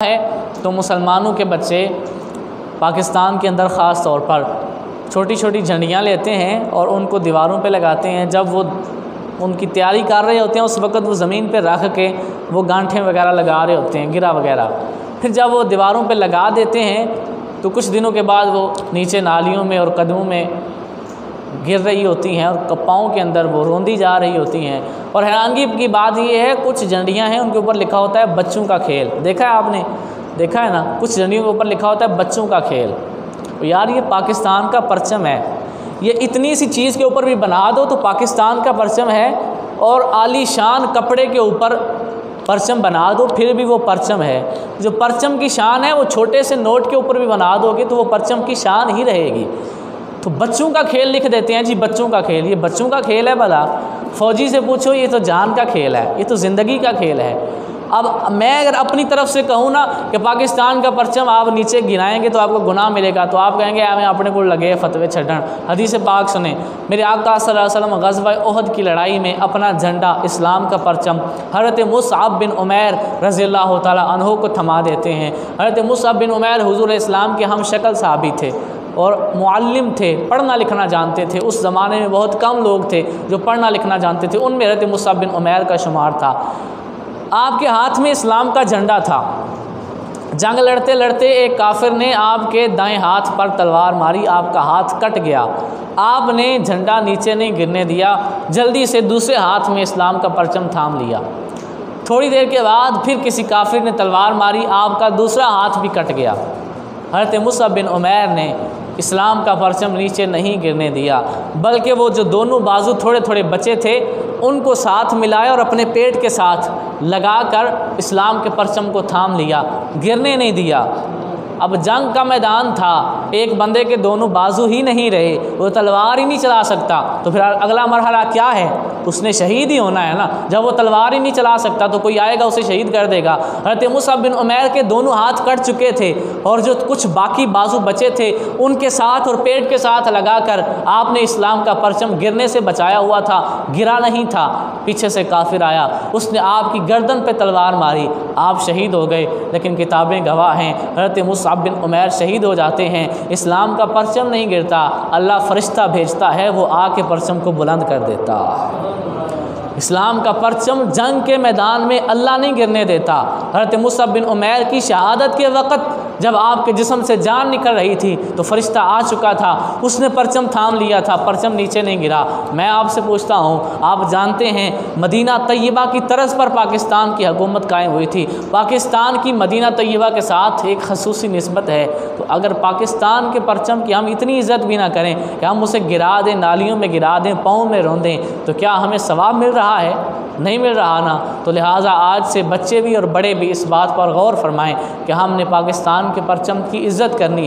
है तो मुसलमानों के बच्चे पाकिस्तान के अंदर ख़ास तौर पर छोटी छोटी झंडियाँ लेते हैं और उनको दीवारों पे लगाते हैं। जब वो उनकी तैयारी कर रहे होते हैं उस वक़्त वो ज़मीन पे रख के वो गांठें वगैरह लगा रहे होते हैं, गिरा वगैरह। फिर जब वो दीवारों पे लगा देते हैं तो कुछ दिनों के बाद वो नीचे नालियों में और कदमों में गिर रही होती हैं और पाँव के अंदर वो रोंदी जा रही होती हैं। और हैरानगी की बात ये है, कुछ झंडियाँ हैं उनके ऊपर लिखा होता है बच्चों का खेल। देखा है आपने, देखा है ना, कुछ झंडियों के ऊपर लिखा होता है बच्चों का खेल। तो यार ये पाकिस्तान का परचम है, ये इतनी सी चीज़ के ऊपर भी बना दो तो पाकिस्तान का परचम है, और आलीशान कपड़े के ऊपर परचम बना दो फिर भी वो परचम है। जो परचम की शान है वो छोटे से नोट के ऊपर भी बना दोगे तो वो परचम की शान ही रहेगी। तो बच्चों का खेल लिख देते हैं जी, बच्चों का खेल। ये बच्चों का खेल है भला? फ़ौजी से पूछो, ये तो जान का खेल है, ये तो ज़िंदगी का खेल है। अब मैं अगर अपनी तरफ से कहूँ ना कि पाकिस्तान का परचम आप नीचे गिराएंगे तो आपको गुनाह मिलेगा, तो आप कहेंगे हमें अपने को लगे फतवे छड़न। हदीस पाक सुने, मेरे आका सल्लल्लाहु अलैहि वसल्लम ग़ज़वा ओहद की लड़ाई में अपना झंडा, इस्लाम का परचम हज़रत मुसअब बिन उमैर रज़ियल्लाहु ताला अन्हु को थमा देते हैं। हज़रत मुसअब बिन उमैर हुज़ूर इस्लाम के हम शक्ल साहबी थे और मुअल्लिम थे, पढ़ना लिखना जानते थे। उस ज़माने में बहुत कम लोग थे जो पढ़ना लिखना जानते थे, उनमें हज़रत मुसअब बिन उमैर का शुमार था। आपके हाथ में इस्लाम का झंडा था। जंग लड़ते लड़ते एक काफिर ने आपके दाएं हाथ पर तलवार मारी, आपका हाथ कट गया। आपने झंडा नीचे नहीं गिरने दिया, जल्दी से दूसरे हाथ में इस्लाम का परचम थाम लिया। थोड़ी देर के बाद फिर किसी काफिर ने तलवार मारी, आपका दूसरा हाथ भी कट गया। हज़रत मुसअब बिन उमैर ने इस्लाम का परचम नीचे नहीं गिरने दिया, बल्कि वो जो दोनों बाजू थोड़े थोड़े बचे थे उनको साथ मिलाया और अपने पेट के साथ लगाकर इस्लाम के परचम को थाम लिया, गिरने नहीं दिया। अब जंग का मैदान था, एक बंदे के दोनों बाजू ही नहीं रहे, वो तलवार ही नहीं चला सकता, तो फिर अगला मरहला क्या है? उसने शहीद ही होना है ना। जब वो तलवार ही नहीं चला सकता तो कोई आएगा उसे शहीद कर देगा। हज़रत मुसअब बिन उमैर के दोनों हाथ कट चुके थे और जो कुछ बाकी बाजू बचे थे उनके साथ और पेट के साथ लगाकर आपने इस्लाम का परचम गिरने से बचाया हुआ था, गिरा नहीं था। पीछे से काफिर आया, उसने आपकी गर्दन पे तलवार मारी, आप शहीद हो गए। लेकिन किताबें गवाह हैं, हज़रत मुसअब बिन उमैर शहीद हो जाते हैं, इस्लाम का परचम नहीं गिरता। अल्लाह फरिश्ता भेजता है, वो आके परचम को बुलंद कर देता। इस्लाम का परचम जंग के मैदान में अल्लाह नहीं गिरने देता। हज़रत मुसअब बिन उमैर की शहादत के वक़्त जब आपके जिस्म से जान निकल रही थी तो फरिश्ता आ चुका था, उसने परचम थाम लिया था, परचम नीचे नहीं गिरा। मैं आपसे पूछता हूँ, आप जानते हैं मदीना तैयबा की तर्ज पर पाकिस्तान की हुकूमत कायम हुई थी। पाकिस्तान की मदीना तैयबा के साथ एक खसूसी निस्बत है। तो अगर पाकिस्तान के परचम की हम इतनी इज़्ज़त भी ना करें कि हम उसे गिरा दें, नालियों में गिरा दें, पाँव में रौंदें, तो क्या हमें सवाब मिल रहा है? नहीं मिल रहा ना। तो लिहाजा आज से बच्चे भी और बड़े भी इस बात पर गौर फरमाएं कि हमने पाकिस्तान के परचम की इज़्ज़त करनी है।